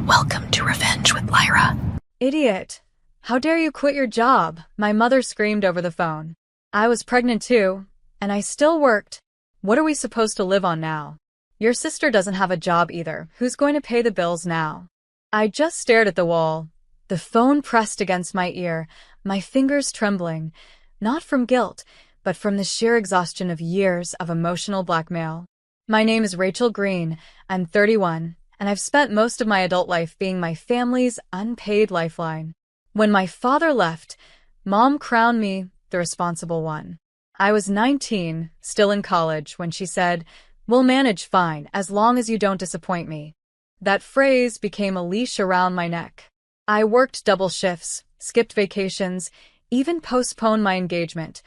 Welcome to Revenge with Lyra. Idiot! How dare you quit your job? My mother screamed over the phone. I was pregnant too, and I still worked. What are we supposed to live on now? Your sister doesn't have a job either. Who's going to pay the bills now? I just stared at the wall, the phone pressed against my ear, my fingers trembling, not from guilt, but from the sheer exhaustion of years of emotional blackmail. My name is Rachel Green. I'm 31, and I've spent most of my adult life being my family's unpaid lifeline. When my father left, Mom crowned me the responsible one. I was 19, still in college, when she said, "We'll manage fine as long as you don't disappoint me." That phrase became a leash around my neck. I worked double shifts, skipped vacations, even postponed my engagement,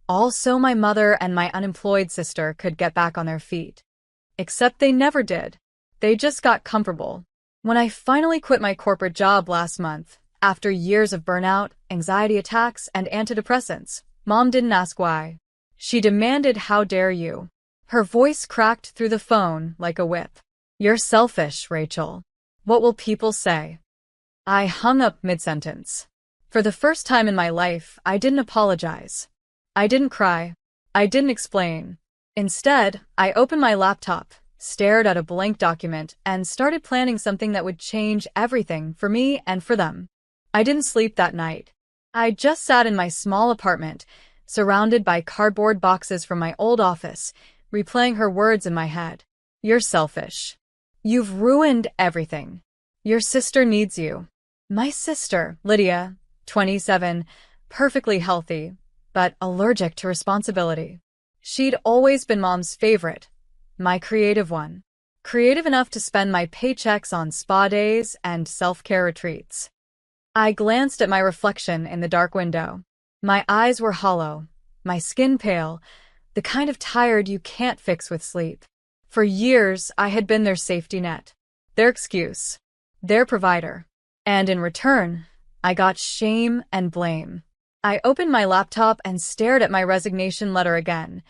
all so my mother and my unemployed sister could get back on their feet. Except they never did. They just got comfortable. When I finally quit my corporate job last month, after years of burnout, anxiety attacks, and antidepressants, Mom didn't ask why. She demanded, "How dare you?" Her voice cracked through the phone like a whip. "You're selfish, Rachel. What will people say?" I hung up mid-sentence. For the first time in my life, I didn't apologize. I didn't cry. I didn't explain. Instead, I opened my laptop, stared at a blank document, and started planning something that would change everything for me and for them. I didn't sleep that night. I just sat in my small apartment, surrounded by cardboard boxes from my old office, replaying her words in my head. "You're selfish. You've ruined everything. Your sister needs you." My sister, Lydia, 27, perfectly healthy, but allergic to responsibility. She'd always been Mom's favorite, my creative one. Creative enough to spend my paychecks on spa days and self-care retreats. I glanced at my reflection in the dark window. My eyes were hollow, my skin pale, the kind of tired you can't fix with sleep. For years, I had been their safety net, their excuse, their provider. And in return, I got shame and blame. I opened my laptop and stared at my resignation letter again,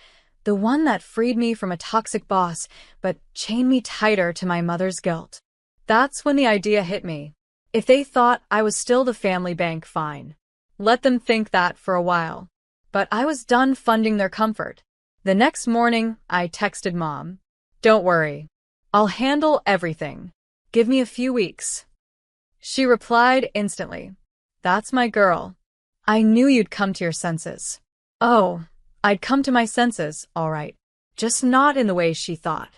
the one that freed me from a toxic boss but chained me tighter to my mother's guilt. That's when the idea hit me. If they thought I was still the family bank, fine. Let them think that for a while. But I was done funding their comfort. The next morning, I texted Mom, "Don't worry. I'll handle everything. Give me a few weeks." She replied instantly, "That's my girl. I knew you'd come to your senses." Oh, I'd come to my senses, all right. Just not in the way she thought.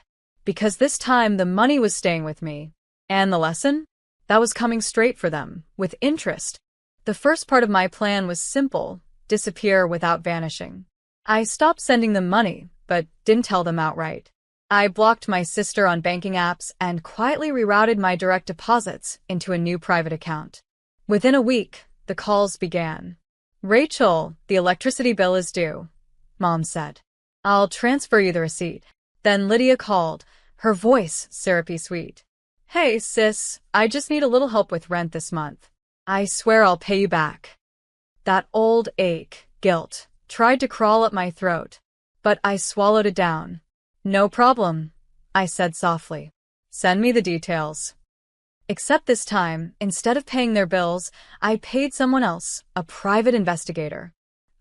Because this time the money was staying with me. And the lesson? That was coming straight for them, with interest. The first part of my plan was simple: disappear without vanishing. I stopped sending them money, but didn't tell them outright. I blocked my sister on banking apps and quietly rerouted my direct deposits into a new private account. Within a week, the calls began. "Rachel, the electricity bill is due," Mom said. "I'll transfer you the receipt." Then Lydia called, her voice syrupy sweet. "Hey, sis, I just need a little help with rent this month. I swear I'll pay you back." That old ache, guilt, tried to crawl up my throat, but I swallowed it down. "No problem," I said softly. "Send me the details." Except this time, instead of paying their bills, I paid someone else, a private investigator.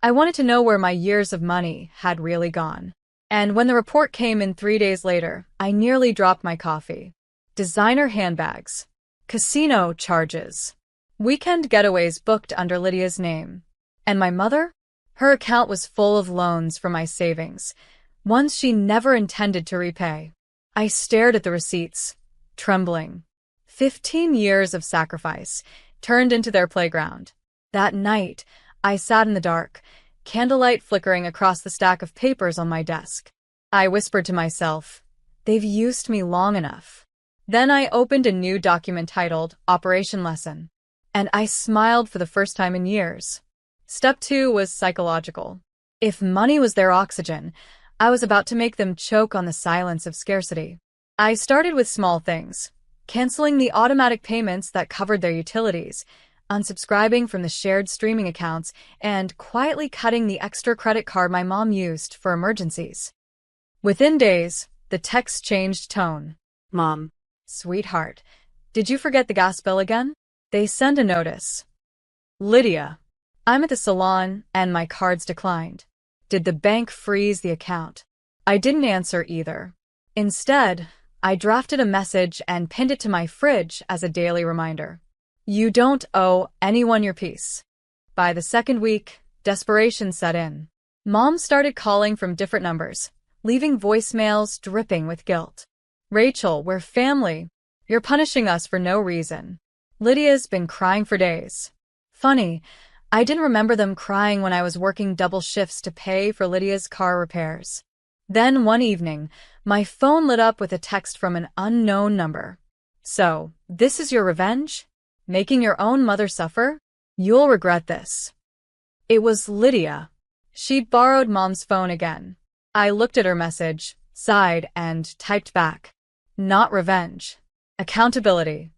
I wanted to know where my years of money had really gone. And when the report came in 3 days later, I nearly dropped my coffee. Designer handbags, casino charges, weekend getaways booked under Lydia's name. And my mother? Her account was full of loans from my savings, ones she never intended to repay. I stared at the receipts, trembling. 15 years of sacrifice turned into their playground. That night, I sat in the dark, candlelight flickering across the stack of papers on my desk. I whispered to myself, "They've used me long enough." Then I opened a new document titled Operation Lesson, and I smiled for the first time in years. Step 2 was psychological. If money was their oxygen, I was about to make them choke on the silence of scarcity. I started with small things, canceling the automatic payments that covered their utilities, unsubscribing from the shared streaming accounts, and quietly cutting the extra credit card my mom used for emergencies. Within days, the text changed tone. "Mom, sweetheart, Did you forget the gas bill again? They send a notice. Lydia. I'm at the salon and my card's declined. Did the bank freeze the account? I didn't answer either. Instead, I drafted a message and pinned it to my fridge as a daily reminder. You don't owe anyone your peace. By the second week, desperation set in. Mom started calling from different numbers, leaving voicemails dripping with guilt. Rachel, we're family. You're punishing us for no reason. Lydia's been crying for days. Funny, I didn't remember them crying when I was working double shifts to pay for Lydia's car repairs. Then one evening, my phone lit up with a text from an unknown number. So, this is your revenge? Making your own mother suffer? You'll regret this. It was Lydia. She'd borrowed Mom's phone again. I looked at her message, sighed, and typed back. Not revenge. Accountability.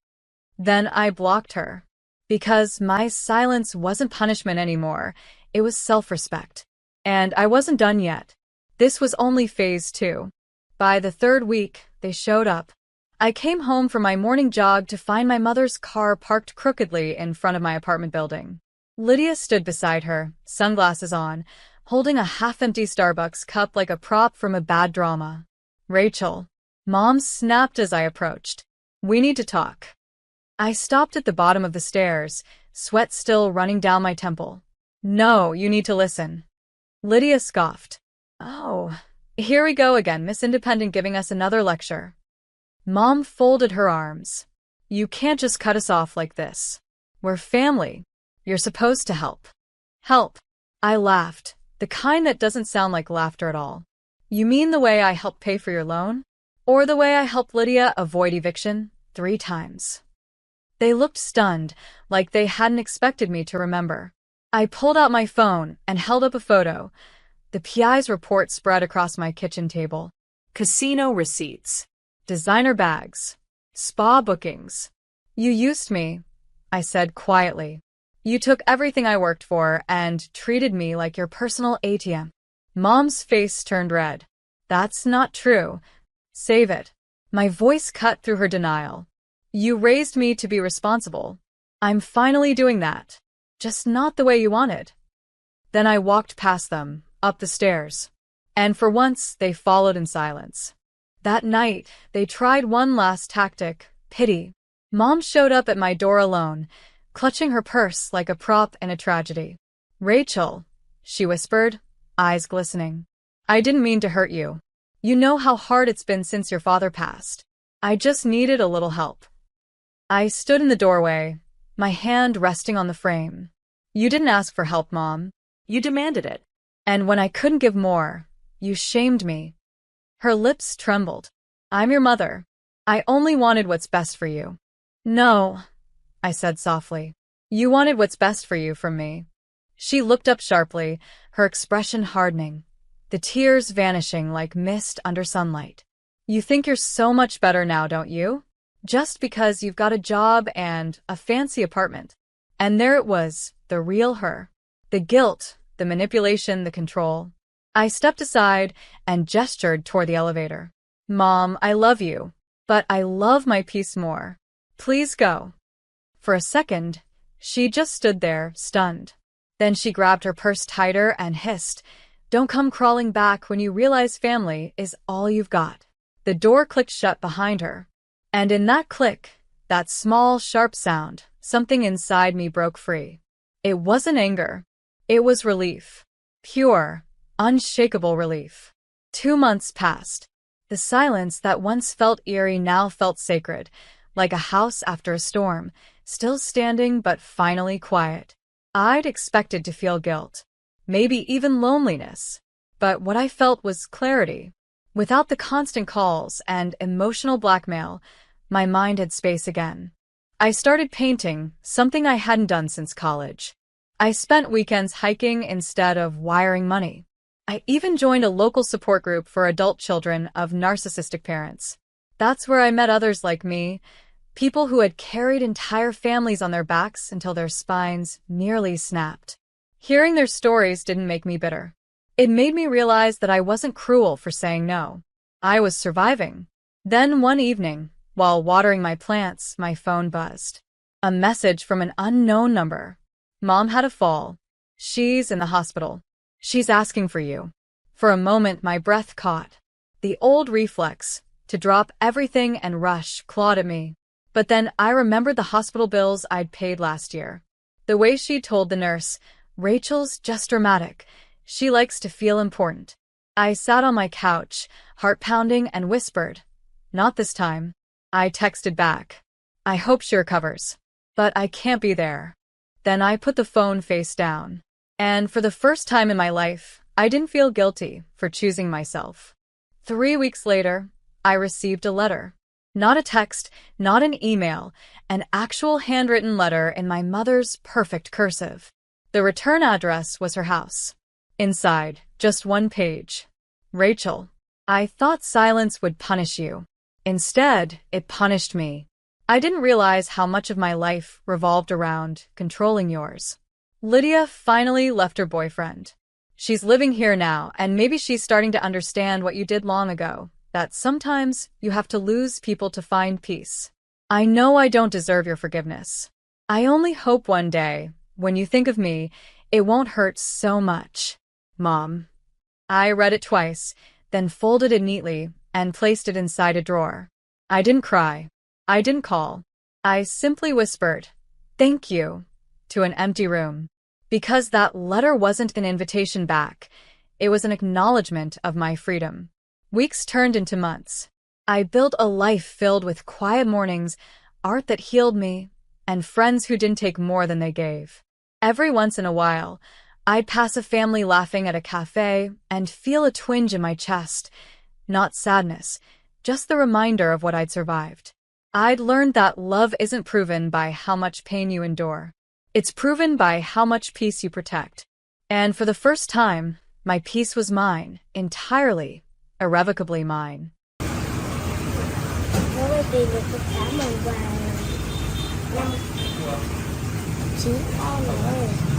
Then I blocked her. Because my silence wasn't punishment anymore, it was self-respect. And I wasn't done yet. This was only phase 2. By the third week, they showed up. I came home from my morning jog to find my mother's car parked crookedly in front of my apartment building. Lydia stood beside her, sunglasses on, holding a half-empty Starbucks cup like a prop from a bad drama. Rachel. Mom snapped as I approached. We need to talk. I stopped at the bottom of the stairs, sweat still running down my temple. No, you need to listen. Lydia scoffed. Oh, here we go again, Miss Independent giving us another lecture. Mom folded her arms. You can't just cut us off like this. We're family. You're supposed to help. Help. I laughed, the kind that doesn't sound like laughter at all. You mean the way I helped pay for your loan? Or the way I helped Lydia avoid eviction 3 times? They looked stunned, like they hadn't expected me to remember. I pulled out my phone and held up a photo. The PI's report spread across my kitchen table. Casino receipts. Designer bags. Spa bookings. You used me, I said quietly. You took everything I worked for and treated me like your personal ATM. Mom's face turned red. That's not true. Save it. My voice cut through her denial. You raised me to be responsible. I'm finally doing that. Just not the way you wanted. Then I walked past them, up the stairs. And for once, they followed in silence. That night, they tried one last tactic, pity. Mom showed up at my door alone, clutching her purse like a prop in a tragedy. Rachel, she whispered, eyes glistening. I didn't mean to hurt you. You know how hard it's been since your father passed. I just needed a little help. I stood in the doorway, my hand resting on the frame. You didn't ask for help, Mom. You demanded it. And when I couldn't give more, you shamed me. Her lips trembled. I'm your mother. I only wanted what's best for you. No, I said softly. You wanted what's best for you from me. She looked up sharply, her expression hardening, the tears vanishing like mist under sunlight. You think you're so much better now, don't you? Just because you've got a job and a fancy apartment. And there it was, the real her. The guilt, the manipulation, the control. I stepped aside and gestured toward the elevator. Mom, I love you, but I love my peace more. Please go. For a second, she just stood there, stunned. Then she grabbed her purse tighter and hissed, Don't come crawling back when you realize family is all you've got. The door clicked shut behind her. And in that click, that small, sharp sound, something inside me broke free. It wasn't anger. It was relief. Pure, unshakable relief. 2 months passed. The silence that once felt eerie now felt sacred, like a house after a storm, still standing but finally quiet. I'd expected to feel guilt, maybe even loneliness, but what I felt was clarity. Without the constant calls and emotional blackmail, my mind had space again. I started painting, something I hadn't done since college. I spent weekends hiking instead of wiring money. I even joined a local support group for adult children of narcissistic parents. That's where I met others like me, people who had carried entire families on their backs until their spines nearly snapped. Hearing their stories didn't make me bitter. It made me realize that I wasn't cruel for saying no. I was surviving. Then one evening, While watering my plants, my phone buzzed. A message from an unknown number. Mom had a fall. She's in the hospital. She's asking for you. For a moment, my breath caught. The old reflex, to drop everything and rush, clawed at me. But then I remembered the hospital bills I'd paid last year. The way she told the nurse, "Rachel's just dramatic. She likes to feel important." I sat on my couch, heart pounding, and whispered, "Not this time." I texted back, "I hope she recovers. But I can't be there." Then I put the phone face down. And for the first time in my life, I didn't feel guilty for choosing myself. 3 weeks later, I received a letter. Not a text, not an email, an actual handwritten letter in my mother's perfect cursive. The return address was her house. Inside, just one page. "Rachel, I thought silence would punish you. Instead, it punished me. I didn't realize how much of my life revolved around controlling yours. Lydia finally left her boyfriend. She's living here now, and maybe she's starting to understand what you did long ago, that sometimes you have to lose people to find peace. I know I don't deserve your forgiveness. I only hope one day, when you think of me, it won't hurt so much. Mom." I read it twice, then folded it neatly and placed it inside a drawer. I didn't cry. I didn't call. I simply whispered, "Thank you," to an empty room. Because that letter wasn't an invitation back. It was an acknowledgement of my freedom. Weeks turned into months. I built a life filled with quiet mornings, art that healed me, and friends who didn't take more than they gave. Every once in a while, I'd pass a family laughing at a cafe and feel a twinge in my chest. Not sadness, just the reminder of what I'd survived. I'd learned that love isn't proven by how much pain you endure. It's proven by how much peace you protect. And for the first time, my peace was mine, entirely, irrevocably mine. Bởi vì được tất cả mình và năm 9 con nữa.